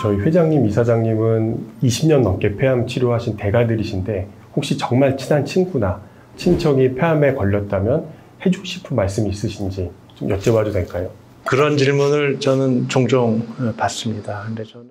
저희 회장님, 이사장님은 20년 넘게 폐암 치료하신 대가들이신데 혹시 정말 친한 친구나 친척이 폐암에 걸렸다면 해주고 싶은 말씀이 있으신지 좀 여쭤봐도 될까요? 그런 질문을 저는 종종 받습니다. 근데 저는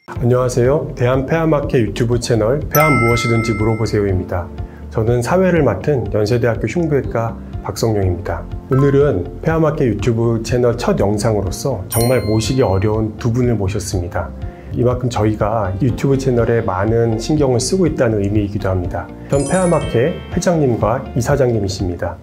안녕하세요. 대한폐암학회 유튜브 채널 폐암 무엇이든지 물어보세요입니다. 저는 사회를 맡은 연세대학교 흉부외과 박성용입니다. 오늘은 폐암학회 유튜브 채널 첫 영상으로서 정말 모시기 어려운 두 분을 모셨습니다. 이만큼 저희가 유튜브 채널에 많은 신경을 쓰고 있다는 의미이기도 합니다. 현 폐암학회 회장님과 이사장님이십니다.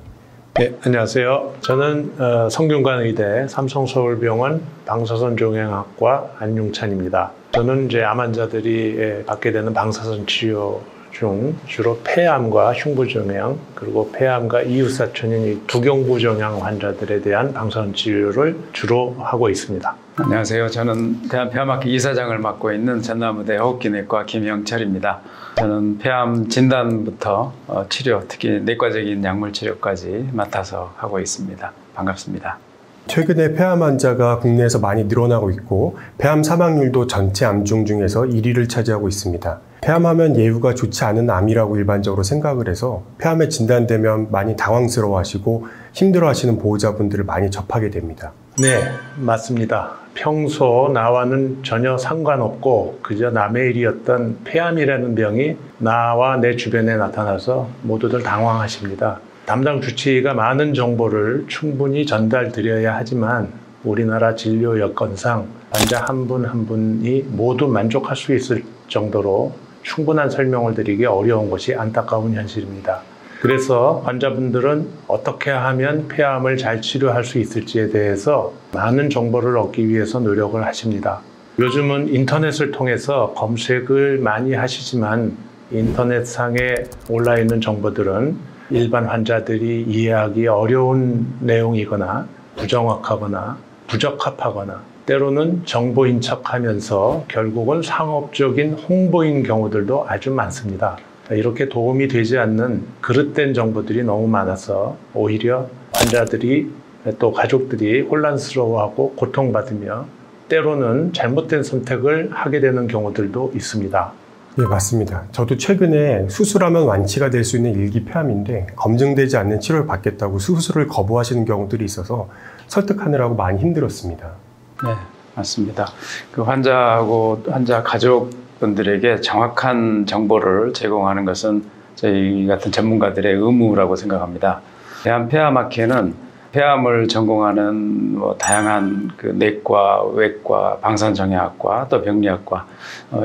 네, 안녕하세요. 저는 성균관의대 삼성서울병원 방사선종양학과 안용찬입니다. 저는 이제 암 환자들이 받게 되는 방사선 치료 중 주로 폐암과 흉부종양 그리고 폐암과 이웃사촌인 두경부종양 환자들에 대한 방사선 치료를 주로 하고 있습니다. 안녕하세요. 저는 대한폐암학회 이사장을 맡고 있는 전남의대 호흡기내과 김영철입니다. 저는 폐암 진단부터 치료, 특히 내과적인 약물 치료까지 맡아서 하고 있습니다. 반갑습니다. 최근에 폐암 환자가 국내에서 많이 늘어나고 있고 폐암 사망률도 전체 암중 중에서 1위를 차지하고 있습니다. 폐암하면 예후가 좋지 않은 암이라고 일반적으로 생각을 해서 폐암에 진단되면 많이 당황스러워하시고 힘들어하시는 보호자분들을 많이 접하게 됩니다. 네, 맞습니다. 평소 나와는 전혀 상관없고 그저 남의 일이었던 폐암이라는 병이 나와 내 주변에 나타나서 모두들 당황하십니다. 담당 주치의가 많은 정보를 충분히 전달드려야 하지만 우리나라 진료 여건상 환자 한 분 한 분이 모두 만족할 수 있을 정도로 충분한 설명을 드리기 어려운 것이 안타까운 현실입니다. 그래서 환자분들은 어떻게 하면 폐암을 잘 치료할 수 있을지에 대해서 많은 정보를 얻기 위해서 노력을 하십니다. 요즘은 인터넷을 통해서 검색을 많이 하시지만 인터넷상에 올라있는 정보들은 일반 환자들이 이해하기 어려운 내용이거나 부정확하거나 부적합하거나 때로는 정보인 척하면서 결국은 상업적인 홍보인 경우들도 아주 많습니다. 이렇게 도움이 되지 않는 그릇된 정보들이 너무 많아서 오히려 환자들이 또 가족들이 혼란스러워하고 고통받으며 때로는 잘못된 선택을 하게 되는 경우들도 있습니다. 네, 맞습니다. 저도 최근에 수술하면 완치가 될 수 있는 일기 폐암인데 검증되지 않는 치료를 받겠다고 수술을 거부하시는 경우들이 있어서 설득하느라고 많이 힘들었습니다. 네, 맞습니다. 그 환자하고 환자 가족분들에게 정확한 정보를 제공하는 것은 저희 같은 전문가들의 의무라고 생각합니다. 대한폐암학회는 폐암을 전공하는 다양한 그 내과, 외과, 방사선종양학과, 또 병리학과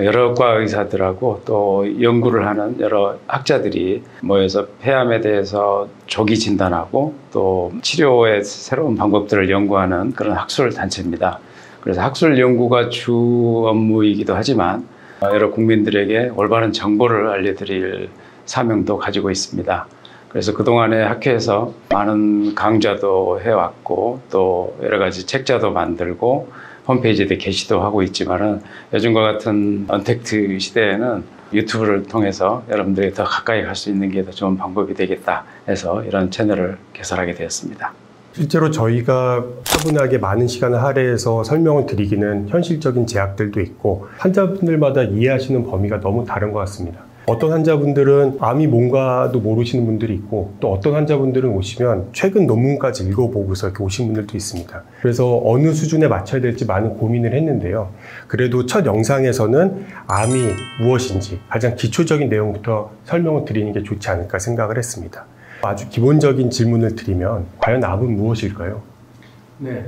여러 과 의사들하고 또 연구를 하는 여러 학자들이 모여서 폐암에 대해서 조기 진단하고 또 치료의 새로운 방법들을 연구하는 그런 학술 단체입니다. 그래서 학술 연구가 주 업무이기도 하지만 여러 국민들에게 올바른 정보를 알려드릴 사명도 가지고 있습니다. 그래서 그동안에 학회에서 많은 강좌도 해왔고 또 여러 가지 책자도 만들고 홈페이지에 게시도 하고 있지만은 요즘과 같은 언택트 시대에는 유튜브를 통해서 여러분들이 더 가까이 갈 수 있는 게 더 좋은 방법이 되겠다 해서 이런 채널을 개설하게 되었습니다. 실제로 저희가 차분하게 많은 시간을 할애해서 설명을 드리기는 현실적인 제약들도 있고 환자분들마다 이해하시는 범위가 너무 다른 것 같습니다. 어떤 환자분들은 암이 뭔가도 모르시는 분들이 있고 또 어떤 환자분들은 오시면 최근 논문까지 읽어보고서 이렇게 오신 분들도 있습니다. 그래서 어느 수준에 맞춰야 될지 많은 고민을 했는데요. 그래도 첫 영상에서는 암이 무엇인지 가장 기초적인 내용부터 설명을 드리는 게 좋지 않을까 생각을 했습니다. 아주 기본적인 질문을 드리면 과연 암은 무엇일까요? 네.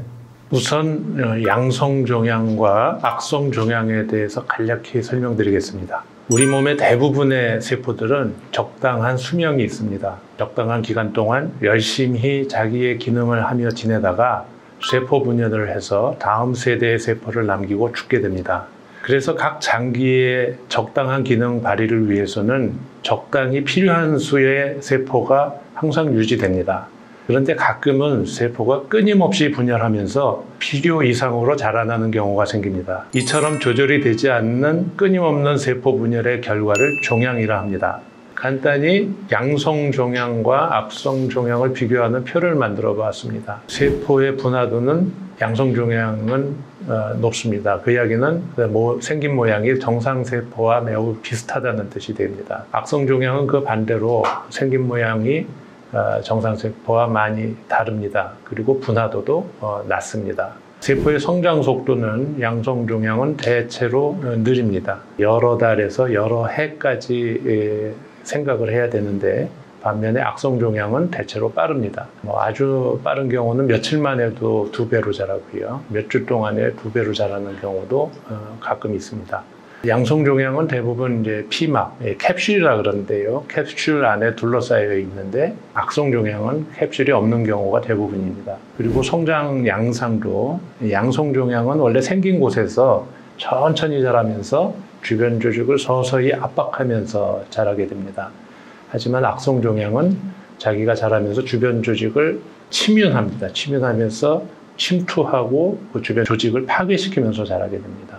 우선 양성종양과 악성종양에 대해서 간략히 설명드리겠습니다. 우리 몸의 대부분의 세포들은 적당한 수명이 있습니다. 적당한 기간 동안 열심히 자기의 기능을 하며 지내다가 세포 분열을 해서 다음 세대의 세포를 남기고 죽게 됩니다. 그래서 각 장기의 적당한 기능 발휘를 위해서는 적당히 필요한 수의 세포가 항상 유지됩니다. 그런데 가끔은 세포가 끊임없이 분열하면서 필요 이상으로 자라나는 경우가 생깁니다. 이처럼 조절이 되지 않는 끊임없는 세포 분열의 결과를 종양이라 합니다. 간단히 양성 종양과 악성 종양을 비교하는 표를 만들어 봤습니다. 세포의 분화도는 양성 종양은 높습니다. 그 이야기는 생긴 모양이 정상 세포와 매우 비슷하다는 뜻이 됩니다. 악성 종양은 그 반대로 생긴 모양이 정상 세포와 많이 다릅니다. 그리고 분화도도 낮습니다. 세포의 성장 속도는 양성 종양은 대체로 느립니다. 여러 달에서 여러 해까지 생각을 해야 되는데 반면에 악성 종양은 대체로 빠릅니다. 아주 빠른 경우는 며칠만 해도 2배로 자라고요. 몇 주 동안에 2배로 자라는 경우도 가끔 있습니다. 양성 종양은 대부분 이제 피막, 캡슐이라 그러는데요. 캡슐 안에 둘러싸여 있는데 악성 종양은 캡슐이 없는 경우가 대부분입니다. 그리고 성장 양상도 양성 종양은 원래 생긴 곳에서 천천히 자라면서 주변 조직을 서서히 압박하면서 자라게 됩니다. 하지만 악성 종양은 자기가 자라면서 주변 조직을 침윤합니다. 침윤하면서 침투하고 그 주변 조직을 파괴시키면서 자라게 됩니다.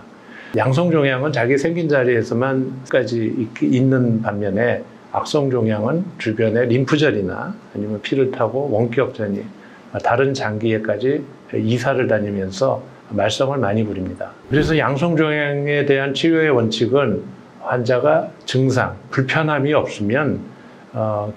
양성 종양은 자기 생긴 자리에서만까지 있는 반면에 악성 종양은 주변의 림프절이나 아니면 피를 타고 원격전이 다른 장기에까지 이사를 다니면서 말썽을 많이 부립니다. 그래서 양성 종양에 대한 치료의 원칙은 환자가 증상, 불편함이 없으면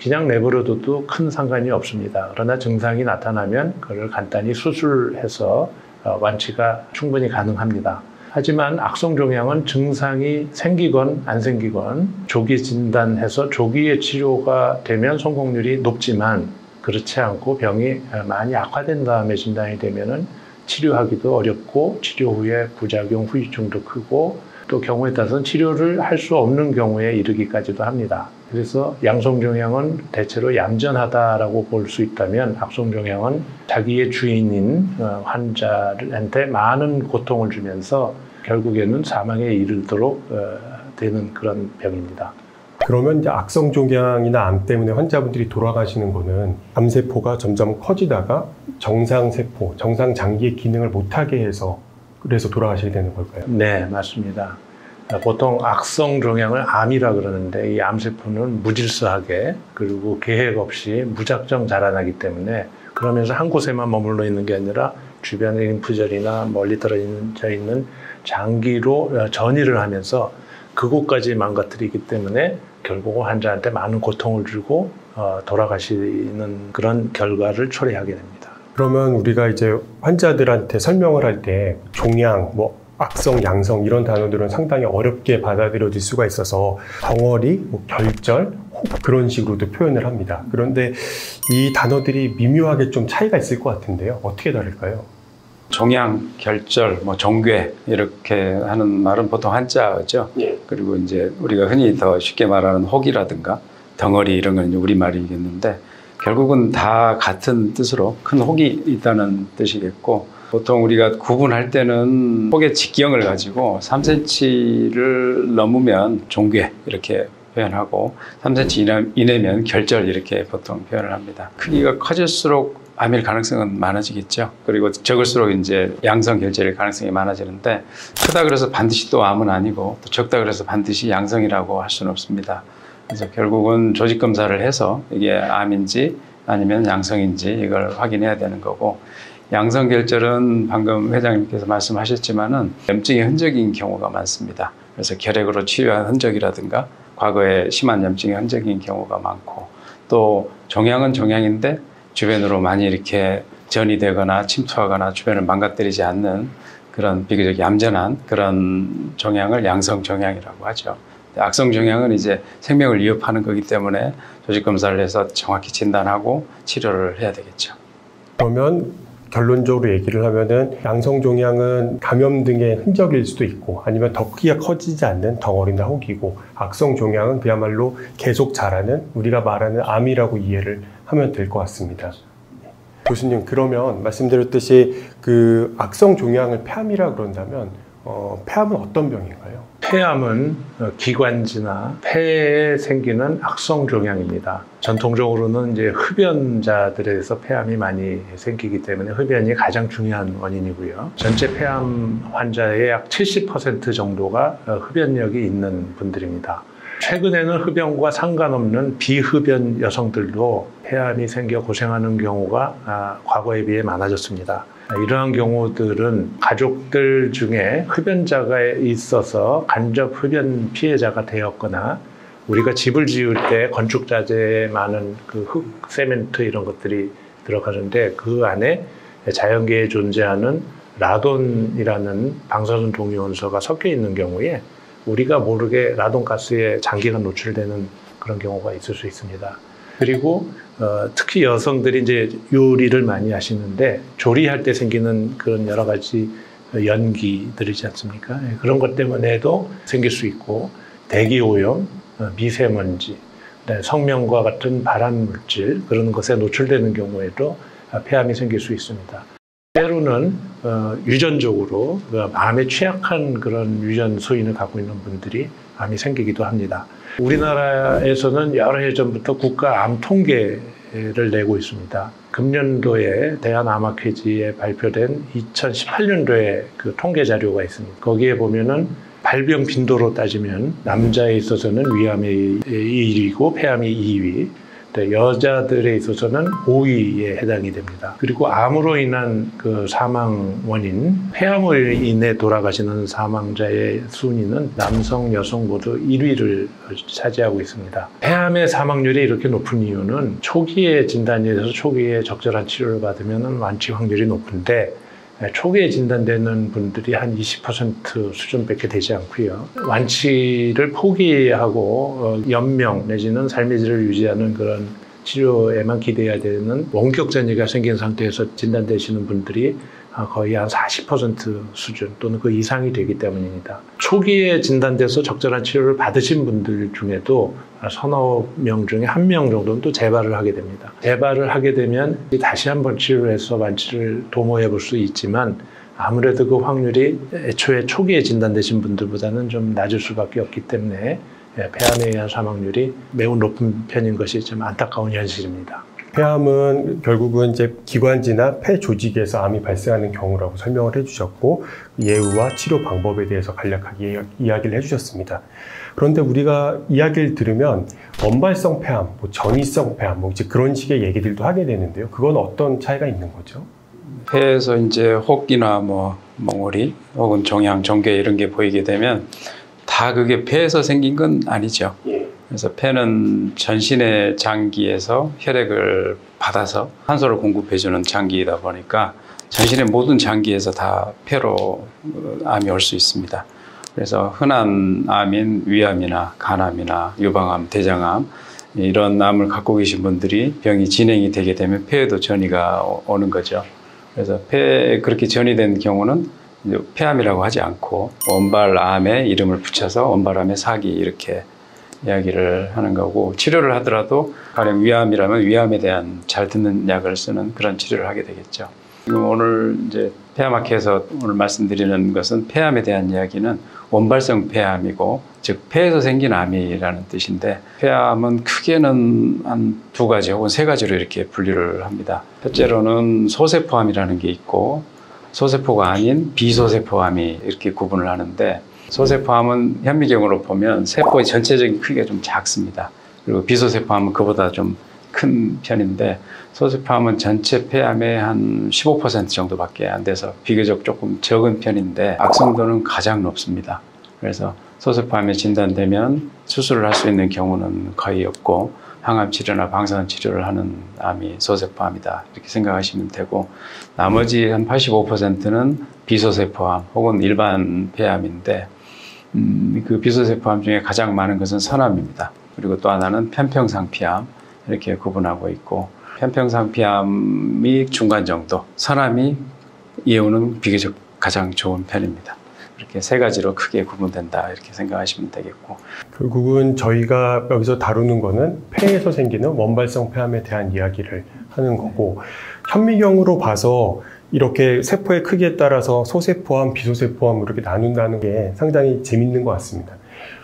그냥 내버려둬도 큰 상관이 없습니다. 그러나 증상이 나타나면 그걸 간단히 수술해서 완치가 충분히 가능합니다. 하지만 악성 종양은 증상이 생기건 안 생기건 조기 진단해서 조기에 치료가 되면 성공률이 높지만 그렇지 않고 병이 많이 악화된 다음에 진단이 되면은 치료하기도 어렵고 치료 후에 부작용 후유증도 크고 또 경우에 따라서는 치료를 할 수 없는 경우에 이르기까지도 합니다. 그래서 양성 종양은 대체로 얌전하다라고 볼 수 있다면 악성 종양은 자기의 주인인 환자한테 많은 고통을 주면서 결국에는 사망에 이르도록 되는 그런 병입니다. 그러면 이제 악성 종양이나 암 때문에 환자분들이 돌아가시는 거는 암세포가 점점 커지다가 정상세포, 정상 장기의 기능을 못하게 해서 그래서 돌아가시게 되는 걸까요? 네, 맞습니다. 보통 악성 종양을 암이라 그러는데 이 암세포는 무질서하게 그리고 계획 없이 무작정 자라나기 때문에 그러면서 한 곳에만 머물러 있는 게 아니라 주변의 림프절이나 멀리 떨어져 있는 장기로 전이를 하면서 그곳까지 망가뜨리기 때문에 결국은 환자한테 많은 고통을 주고 돌아가시는 그런 결과를 초래하게 됩니다. 그러면 우리가 이제 환자들한테 설명을 할 때 종양, 악성, 양성 이런 단어들은 상당히 어렵게 받아들여질 수가 있어서 덩어리, 결절, 혹 그런 식으로도 표현을 합니다. 그런데 이 단어들이 미묘하게 좀 차이가 있을 것 같은데요. 어떻게 다를까요? 종양, 결절, 종괴 이렇게 하는 말은 보통 한자어죠. 예. 그리고 이제 우리가 흔히 더 쉽게 말하는 혹이라든가 덩어리 이런 건 우리말이겠는데 결국은 다 같은 뜻으로 큰 혹이 있다는 뜻이겠고 보통 우리가 구분할 때는 혹의 직경을 가지고 3cm를 넘으면 종괴 이렇게 표현하고 3cm 이내면 결절 이렇게 보통 표현을 합니다. 크기가 커질수록 암일 가능성은 많아지겠죠. 그리고 적을수록 이제 양성 결절일 가능성이 많아지는데 크다 그래서 반드시 또 암은 아니고 또 적다 그래서 반드시 양성이라고 할 수는 없습니다. 그래서 결국은 조직 검사를 해서 이게 암인지 아니면 양성인지 이걸 확인해야 되는 거고 양성 결절은 방금 회장님께서 말씀하셨지만은 염증의 흔적인 경우가 많습니다. 그래서 결핵으로 치료한 흔적이라든가 과거에 심한 염증의 흔적인 경우가 많고 또 종양은 종양인데 주변으로 많이 이렇게 전이 되거나 침투하거나 주변을 망가뜨리지 않는 그런 비교적 얌전한 그런 종양을 양성 종양이라고 하죠. 악성 종양은 이제 생명을 위협하는 거기 때문에 조직 검사를 해서 정확히 진단하고 치료를 해야 되겠죠. 그러면 결론적으로 얘기를 하면은 양성 종양은 감염 등의 흔적일 수도 있고 아니면 더 크기가 커지지 않는 덩어리나 혹이고 악성 종양은 그야말로 계속 자라는 우리가 말하는 암이라고 이해를 하면 될 것 같습니다. 교수님, 그러면 말씀드렸듯이 그 악성 종양을 폐암이라 그런다면 폐암은 어떤 병인가요? 폐암은 기관지나 폐에 생기는 악성 종양입니다. 전통적으로는 이제 흡연자들에서 폐암이 많이 생기기 때문에 흡연이 가장 중요한 원인이고요. 전체 폐암 환자의 약 70% 정도가 흡연력이 있는 분들입니다. 최근에는 흡연과 상관없는 비흡연 여성들도 폐암이 생겨 고생하는 경우가 과거에 비해 많아졌습니다. 이러한 경우들은 가족들 중에 흡연자가 있어서 간접 흡연 피해자가 되었거나 우리가 집을 지을 때 건축자재에 많은 그 흙, 세멘트 이런 것들이 들어가는데 그 안에 자연계에 존재하는 라돈이라는 방사선 동위원소가 섞여 있는 경우에 우리가 모르게 라돈가스에 장기간 노출되는 그런 경우가 있을 수 있습니다. 그리고 특히 여성들이 이제 요리를 많이 하시는데 조리할 때 생기는 그런 여러 가지 연기들이지 않습니까? 그런 것 때문에도 생길 수 있고 대기오염, 미세먼지, 성면과 같은 발암 물질 그런 것에 노출되는 경우에도 폐암이 생길 수 있습니다. 때로는 유전적으로 암에 취약한 그런 유전 소인을 갖고 있는 분들이 암이 생기기도 합니다. 우리나라에서는 여러 해 전부터 국가 암 통계를 내고 있습니다. 금년도에 대한암학회지에 발표된 2018년도에 그 통계 자료가 있습니다. 거기에 보면은 발병 빈도로 따지면 남자에 있어서는 위암이 1위고 폐암이 2위, 여자들에 있어서는 5위에 해당이 됩니다. 그리고 암으로 인한 그 사망 원인, 폐암으로 인해 돌아가시는 사망자의 순위는 남성, 여성 모두 1위를 차지하고 있습니다. 폐암의 사망률이 이렇게 높은 이유는 초기에 진단이 돼서 초기에 적절한 치료를 받으면 완치 확률이 높은데 초기에 진단되는 분들이 한 20% 수준밖에 되지 않고요. 완치를 포기하고 연명 내지는 삶의 질을 유지하는 그런 치료에만 기대해야 되는 원격 전이가 생긴 상태에서 진단되시는 분들이 거의 한 40% 수준 또는 그 이상이 되기 때문입니다. 초기에 진단돼서 적절한 치료를 받으신 분들 중에도 서너 명 중에 한 명 정도는 또 재발을 하게 됩니다. 재발을 하게 되면 다시 한번 치료를 해서 완치를 도모해 볼 수 있지만 아무래도 그 확률이 애초에 초기에 진단되신 분들보다는 좀 낮을 수밖에 없기 때문에 폐암에 의한 사망률이 매우 높은 편인 것이 좀 안타까운 현실입니다. 폐암은 결국은 이제 기관지나 폐 조직에서 암이 발생하는 경우라고 설명을 해주셨고 예후와 치료 방법에 대해서 간략하게 이야기를 해주셨습니다. 그런데 우리가 이야기를 들으면 원발성 폐암, 전이성 폐암, 이제 그런 식의 얘기들도 하게 되는데요. 그건 어떤 차이가 있는 거죠? 폐에서 이제 혹이나 멍어리 혹은 종양, 종괴 이런 게 보이게 되면 다 그게 폐에서 생긴 건 아니죠. 그래서 폐는 전신의 장기에서 혈액을 받아서 산소를 공급해주는 장기이다 보니까 전신의 모든 장기에서 다 폐로 암이 올 수 있습니다. 그래서 흔한 암인 위암이나 간암이나 유방암, 대장암 이런 암을 갖고 계신 분들이 병이 진행이 되게 되면 폐에도 전이가 오는 거죠. 그래서 폐에 그렇게 전이된 경우는 폐암이라고 하지 않고 원발암에 이름을 붙여서 원발암의 사기 이렇게 이야기를 하는 거고 치료를 하더라도 가령 위암이라면 위암에 대한 잘 듣는 약을 쓰는 그런 치료를 하게 되겠죠. 지금 오늘 이제 폐암학회에서 오늘 말씀드리는 것은 폐암에 대한 이야기는 원발성 폐암이고 즉 폐에서 생긴 암이라는 뜻인데 폐암은 크게는 한 2가지 혹은 3가지로 이렇게 분류를 합니다. 첫째로는 소세포암이라는 게 있고 소세포가 아닌 비소세포암이 이렇게 구분을 하는데 소세포암은 현미경으로 보면 세포의 전체적인 크기가 좀 작습니다. 그리고 비소세포암은 그보다 좀 큰 편인데 소세포암은 전체 폐암의 한 15% 정도밖에 안 돼서 비교적 조금 적은 편인데 악성도는 가장 높습니다. 그래서 소세포암에 진단되면 수술을 할 수 있는 경우는 거의 없고 항암 치료나 방사선 치료를 하는 암이 소세포암이다 이렇게 생각하시면 되고 나머지 한 85%는 비소세포암 혹은 일반 폐암인데 그 비소세포암 중에 가장 많은 것은 선암입니다. 그리고 또 하나는 편평상피암 이렇게 구분하고 있고 편평상피암이 중간 정도, 선암이 예후는 비교적 가장 좋은 편입니다. 이렇게 3가지로 크게 구분된다 이렇게 생각하시면 되겠고 결국은 저희가 여기서 다루는 거는 폐에서 생기는 원발성 폐암에 대한 이야기를 하는 거고 현미경으로 봐서 이렇게 세포의 크기에 따라서 소세포암, 비소세포암 이렇게 나눈다는 게 상당히 재밌는 것 같습니다.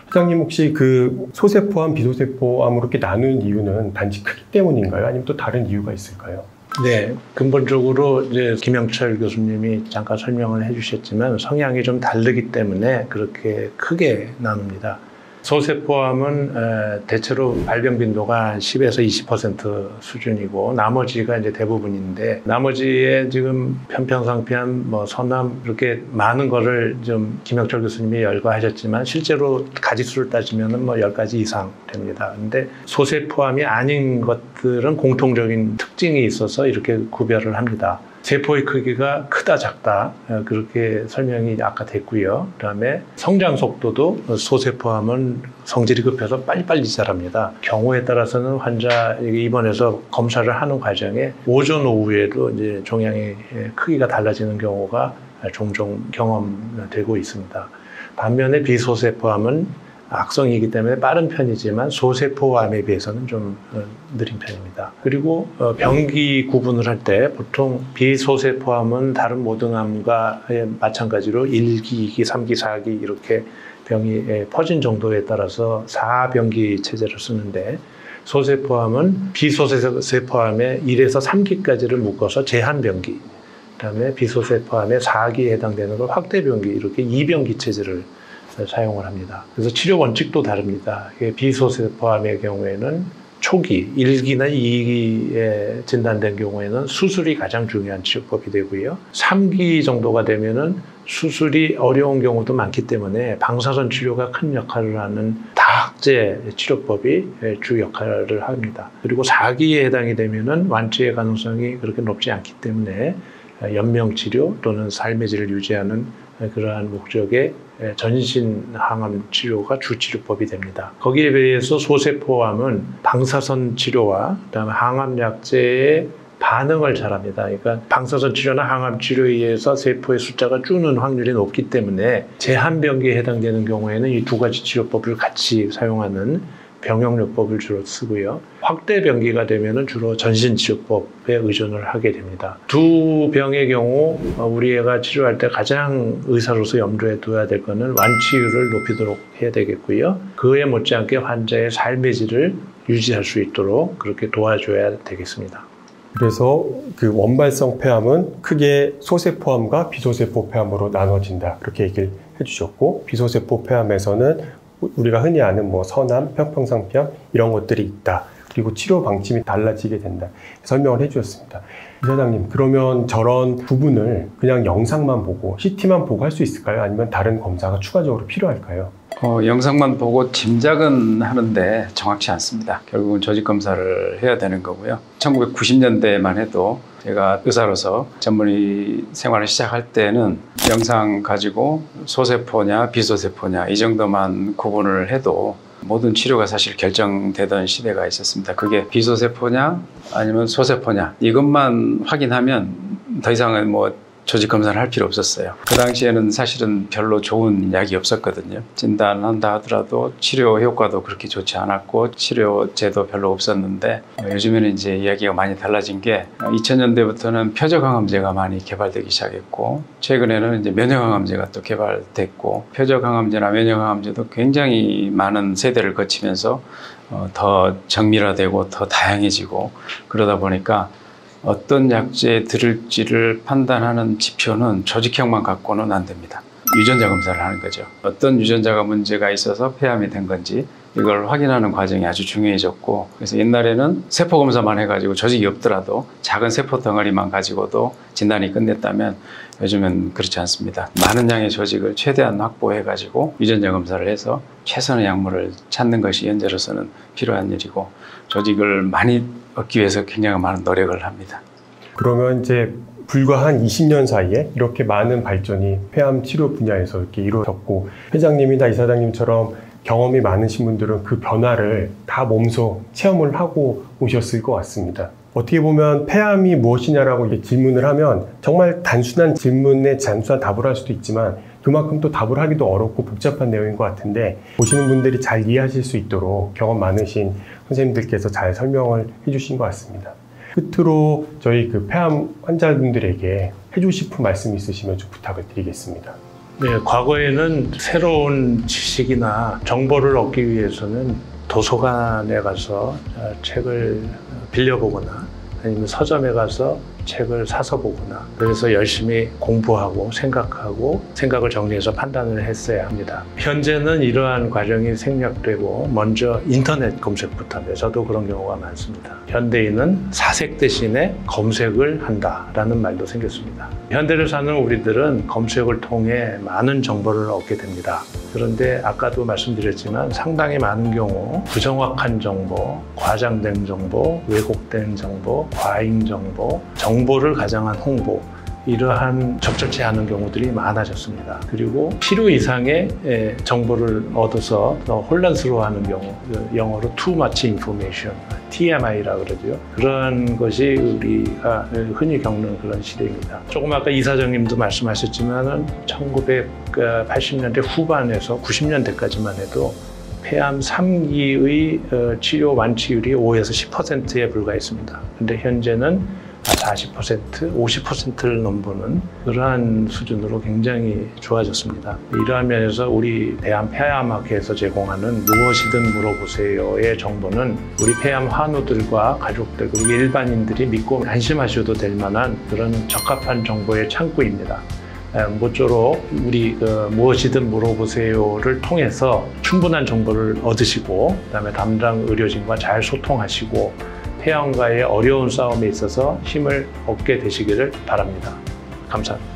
소장님 혹시 그 소세포암, 비소세포암으로 이렇게 나누는 이유는 단지 크기 때문인가요? 아니면 또 다른 이유가 있을까요? 네, 근본적으로 이제 김영철 교수님이 잠깐 설명을 해주셨지만 성향이 좀 다르기 때문에 그렇게 크게 나눕니다. 소세포암은 대체로 발병 빈도가 한 10에서 20% 수준이고 나머지가 이제 대부분인데 나머지에 지금 편평상피암, 선암 이렇게 많은 거를 좀 김혁철 교수님이 열거하셨지만 실제로 가지수를 따지면은 10가지 이상 됩니다. 근데 소세포암이 아닌 것들은 공통적인 특징이 있어서 이렇게 구별을 합니다. 세포의 크기가 크다 작다 그렇게 설명이 아까 됐고요. 그다음에 성장 속도도 소세포암은 성질이 급해서 빨리빨리 자랍니다. 경우에 따라서는 환자 입원해서 검사를 하는 과정에 오전 오후에도 이제 종양의 크기가 달라지는 경우가 종종 경험되고 있습니다. 반면에 비소세포암은 악성이기 때문에 빠른 편이지만 소세포암에 비해서는 좀 느린 편입니다. 그리고 병기 구분을 할 때 보통 비소세포암은 다른 모든 암과 마찬가지로 1기, 2기, 3기, 4기 이렇게 병이 퍼진 정도에 따라서 4병기 체제를 쓰는데 소세포암은 비소세포암의 1에서 3기까지를 묶어서 제한병기, 그다음에 비소세포암의 4기에 해당되는 걸 확대병기 이렇게 2병기 체제를 사용을 합니다. 그래서 치료 원칙도 다릅니다. 비소세포암의 경우에는 초기 1기나 2기에 진단된 경우에는 수술이 가장 중요한 치료법이 되고요. 3기 정도가 되면은 수술이 어려운 경우도 많기 때문에 방사선 치료가 큰 역할을 하는 다학제 치료법이 주 역할을 합니다. 그리고 4기에 해당이 되면은 완치의 가능성이 그렇게 높지 않기 때문에 연명치료 또는 삶의 질을 유지하는 그러한 목적의 전신 항암 치료가 주 치료법이 됩니다. 거기에 비해서 소세포암은 방사선 치료와 그다음에 항암 약제의 반응을 잘합니다. 그러니까 방사선 치료나 항암 치료에 의해서 세포의 숫자가 줄는 확률이 높기 때문에 제한병기에 해당되는 경우에는 이 두 가지 치료법을 같이 사용하는 병용요법을 주로 쓰고요. 확대병기가 되면 주로 전신치료법에 의존을 하게 됩니다. 두 병의 경우 우리 애가 치료할 때 가장 의사로서 염두에 둬야 될 것은 완치율을 높이도록 해야 되겠고요. 그에 못지않게 환자의 삶의 질을 유지할 수 있도록 그렇게 도와줘야 되겠습니다. 그래서 그 원발성 폐암은 크게 소세포암과 비소세포 폐암으로 나눠진다. 그렇게 얘기를 해주셨고 비소세포 폐암에서는 우리가 흔히 아는 선암, 편평상피암 이런 것들이 있다. 그리고 치료 방침이 달라지게 된다. 설명을 해주셨습니다. 이사장님, 그러면 저런 부분을 그냥 영상만 보고 CT만 보고 할 수 있을까요? 아니면 다른 검사가 추가적으로 필요할까요? 영상만 보고 짐작은 하는데 정확치 않습니다. 결국은 조직 검사를 해야 되는 거고요. 1990년대만 해도 제가 의사로서 전문의 생활을 시작할 때는 영상 가지고 소세포냐 비소세포냐 이 정도만 구분을 해도 모든 치료가 사실 결정되던 시대가 있었습니다. 그게 비소세포냐 아니면 소세포냐 이것만 확인하면 더 이상은 조직 검사를 할 필요 없었어요. 그 당시에는 사실은 별로 좋은 약이 없었거든요. 진단한다 하더라도 치료 효과도 그렇게 좋지 않았고 치료제도 별로 없었는데 요즘에는 이제 이야기가 많이 달라진 게 2000년대부터는 표적항암제가 많이 개발되기 시작했고 최근에는 이제 면역항암제가 또 개발됐고 표적항암제나 면역항암제도 굉장히 많은 세대를 거치면서 더 정밀화되고 더 다양해지고 그러다 보니까 어떤 약제에 들을지를 판단하는 지표는 조직형만 갖고는 안 됩니다. 유전자 검사를 하는 거죠. 어떤 유전자가 문제가 있어서 폐암이 된 건지 이걸 확인하는 과정이 아주 중요해졌고 그래서 옛날에는 세포 검사만 해가지고 조직이 없더라도 작은 세포 덩어리만 가지고도 진단이 끝냈다면 요즘은 그렇지 않습니다. 많은 양의 조직을 최대한 확보해가지고 유전자 검사를 해서 최선의 약물을 찾는 것이 현재로서는 필요한 일이고 조직을 많이 얻기 위해서 굉장히 많은 노력을 합니다. 그러면 이제 불과 한 20년 사이에 이렇게 많은 발전이 폐암 치료 분야에서 이렇게 이루어졌고 회장님이나 이사장님처럼 경험이 많으신 분들은 그 변화를 다 몸소 체험을 하고 오셨을 것 같습니다. 어떻게 보면 폐암이 무엇이냐라고 이렇게 질문을 하면 정말 단순한 질문에 단순한 답을 할 수도 있지만 그만큼 또 답을 하기도 어렵고 복잡한 내용인 것 같은데 보시는 분들이 잘 이해하실 수 있도록 경험 많으신 선생님들께서 잘 설명을 해주신 것 같습니다. 끝으로 저희 그 폐암 환자분들에게 해주고 싶은 말씀 있으시면 좀 부탁을 드리겠습니다. 네, 과거에는 새로운 지식이나 정보를 얻기 위해서는 도서관에 가서 책을 빌려보거나 아니면 서점에 가서 책을 사서 보거나 그래서 열심히 공부하고 생각을 정리해서 판단을 했어야 합니다. 현재는 이러한 과정이 생략되고 먼저 인터넷 검색부터 합니다. 저도 그런 경우가 많습니다. 현대인은 사색 대신에 검색을 한다라는 말도 생겼습니다. 현대를 사는 우리들은 검색을 통해 많은 정보를 얻게 됩니다. 그런데 아까도 말씀드렸지만 상당히 많은 경우 부정확한 정보, 과장된 정보, 왜곡된 정보, 과잉 정보, 정보를 가장한 홍보, 이러한 적절치 않은 경우들이 많아졌습니다. 그리고 필요 이상의 정보를 얻어서 더 혼란스러워하는 경우, 영어로 too much information, TMI라고 그러죠. 그런 것이 우리가 흔히 겪는 그런 시대입니다. 조금 아까 이사장님도 말씀하셨지만 1980년대 후반에서 90년대까지만 해도 폐암 3기의 치료 완치율이 5에서 10%에 불과했습니다. 근데 현재는 40%, 50%를 넘보는 그러한 수준으로 굉장히 좋아졌습니다. 이러한 면에서 우리 대한폐암학회에서 제공하는 무엇이든 물어보세요의 정보는 우리 폐암 환우들과 가족들 그리고 일반인들이 믿고 안심하셔도 될 만한 그런 적합한 정보의 창구입니다. 모쪼록 우리 무엇이든 물어보세요를 통해서 충분한 정보를 얻으시고 그다음에 담당 의료진과 잘 소통하시고 폐암과의 어려운 싸움에 있어서 힘을 얻게 되시기를 바랍니다. 감사합니다.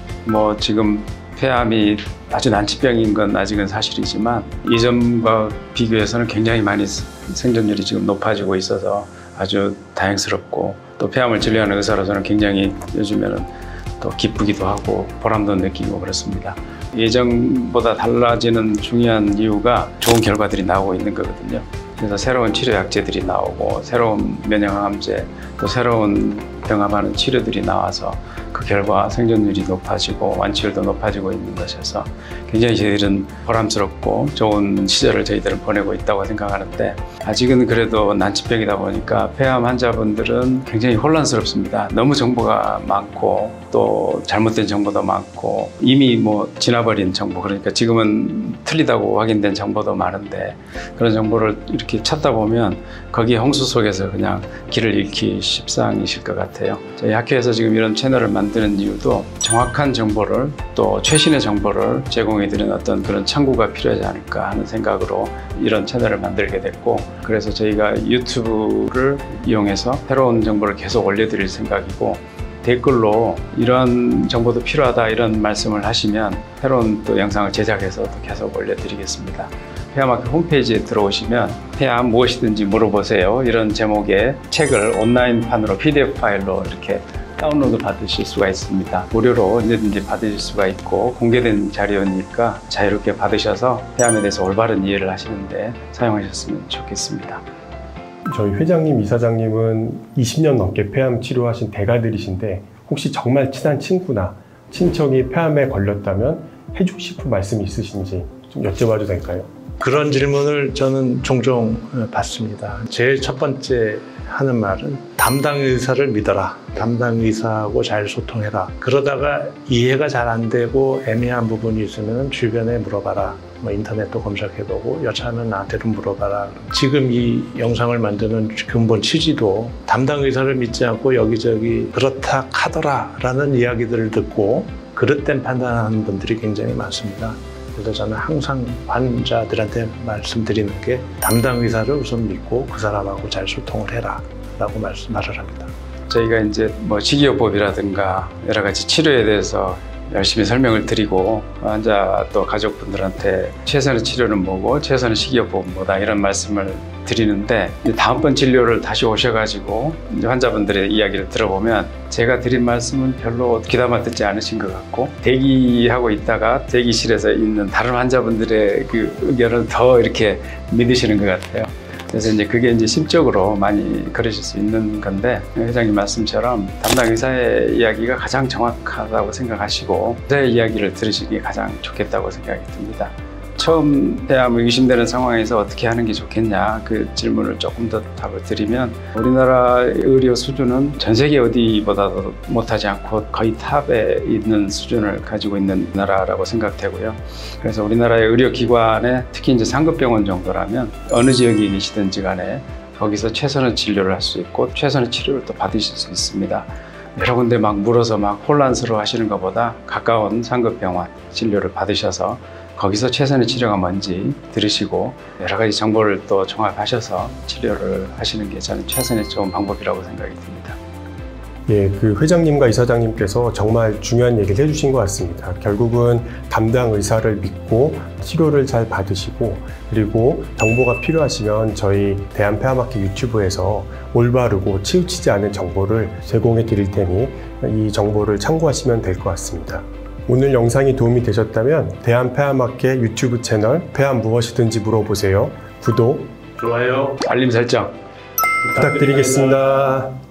지금 폐암이 아주 난치병인 건 아직은 사실이지만 이전과 비교해서는 굉장히 많이 생존율이 지금 높아지고 있어서 아주 다행스럽고 또 폐암을 진료하는 의사로서는 굉장히 요즘에는 또 기쁘기도 하고 보람도 느끼고 그렇습니다. 예전보다 달라지는 중요한 이유가 좋은 결과들이 나오고 있는 거거든요. 그래서 새로운 치료 약제들이 나오고 새로운 면역항암제 또 새로운 병합하는 치료들이 나와서 그 결과 생존율이 높아지고 완치율도 높아지고 있는 것이어서 굉장히 저희들은 보람스럽고 좋은 시절을 저희들은 보내고 있다고 생각하는데 아직은 그래도 난치병이다 보니까 폐암 환자분들은 굉장히 혼란스럽습니다. 너무 정보가 많고 또 잘못된 정보도 많고 이미 지나버린 정보 그러니까 지금은 틀리다고 확인된 정보도 많은데 그런 정보를 이렇게 찾다 보면 거기에 홍수 속에서 그냥 길을 잃기 십상이실 것 같아요. 저희 학회에서 지금 이런 채널을 만드는 이유도 정확한 정보를 또 최신의 정보를 제공해드리는 어떤 그런 창구가 필요하지 않을까 하는 생각으로 이런 채널을 만들게 됐고 그래서 저희가 유튜브를 이용해서 새로운 정보를 계속 올려드릴 생각이고 댓글로 이런 정보도 필요하다 이런 말씀을 하시면 새로운 또 영상을 제작해서 또 계속 올려드리겠습니다. 폐암학회 홈페이지에 들어오시면 폐암 무엇이든지 물어보세요 이런 제목의 책을 온라인판으로 PDF 파일로 이렇게 다운로드 받으실 수가 있습니다. 무료로 언제든지 받으실 수가 있고 공개된 자료니까 자유롭게 받으셔서 폐암에 대해서 올바른 이해를 하시는데 사용하셨으면 좋겠습니다. 저희 회장님, 이사장님은 20년 넘게 폐암 치료하신 대가들이신데 혹시 정말 친한 친구나 친척이 폐암에 걸렸다면 해주고 싶은 말씀이 있으신지 좀 여쭤봐도 될까요? 그런 질문을 저는 종종 받습니다. 제일 첫 번째 하는 말은 담당 의사를 믿어라. 담당 의사하고 잘 소통해라. 그러다가 이해가 잘 안 되고 애매한 부분이 있으면 주변에 물어봐라. 인터넷도 검색해보고 여차하면 나한테도 물어봐라. 지금 이 영상을 만드는 근본 취지도 담당 의사를 믿지 않고 여기저기 그렇다 하더라 라는 이야기들을 듣고 그릇된 판단하는 분들이 굉장히 많습니다. 그래서 저는 항상 환자들한테 말씀드리는 게 담당 의사를 우선 믿고 그 사람하고 잘 소통을 해라 라고 말을 합니다. 저희가 이제 식이요법이라든가 여러 가지 치료에 대해서 열심히 설명을 드리고 환자 또 가족분들한테 최선의 치료는 뭐고 최선의 식이요법은 뭐다 이런 말씀을 드리는데 다음번 진료를 다시 오셔가지고 환자분들의 이야기를 들어보면 제가 드린 말씀은 별로 귀담아 듣지 않으신 것 같고 대기하고 있다가 대기실에서 있는 다른 환자분들의 그 의견을 더 이렇게 믿으시는 것 같아요. 그래서 이제 그게 이제 심적으로 많이 그러실 수 있는 건데 회장님 말씀처럼 담당 의사의 이야기가 가장 정확하다고 생각하시고 의사의 이야기를 들으시기 가장 좋겠다고 생각이 듭니다. 처음 폐암 의심되는 상황에서 어떻게 하는 게 좋겠냐 그 질문을 조금 더 답을 드리면 우리나라 의료 수준은 전 세계 어디보다도 못하지 않고 거의 탑에 있는 수준을 가지고 있는 나라라고 생각되고요. 그래서 우리나라의 의료기관에 특히 이제 상급병원 정도라면 어느 지역에 계시든지 간에 거기서 최선의 진료를 할 수 있고 최선의 치료를 또 받으실 수 있습니다. 여러 군데 막 물어서 막 혼란스러워 하시는 것보다 가까운 상급병원 진료를 받으셔서 거기서 최선의 치료가 뭔지 들으시고 여러 가지 정보를 또 종합하셔서 치료를 하시는 게 저는 최선의 좋은 방법이라고 생각이 듭니다. 예, 그 회장님과 이사장님께서 정말 중요한 얘기를 해주신 것 같습니다. 결국은 담당 의사를 믿고 치료를 잘 받으시고, 그리고 정보가 필요하시면 저희 대한폐암학회 유튜브에서 올바르고 치우치지 않은 정보를 제공해 드릴 테니 이 정보를 참고하시면 될 것 같습니다. 오늘 영상이 도움이 되셨다면 대한폐암학회 유튜브 채널 폐암 무엇이든지 물어보세요. 구독, 좋아요. 알림 설정 부탁드리겠습니다.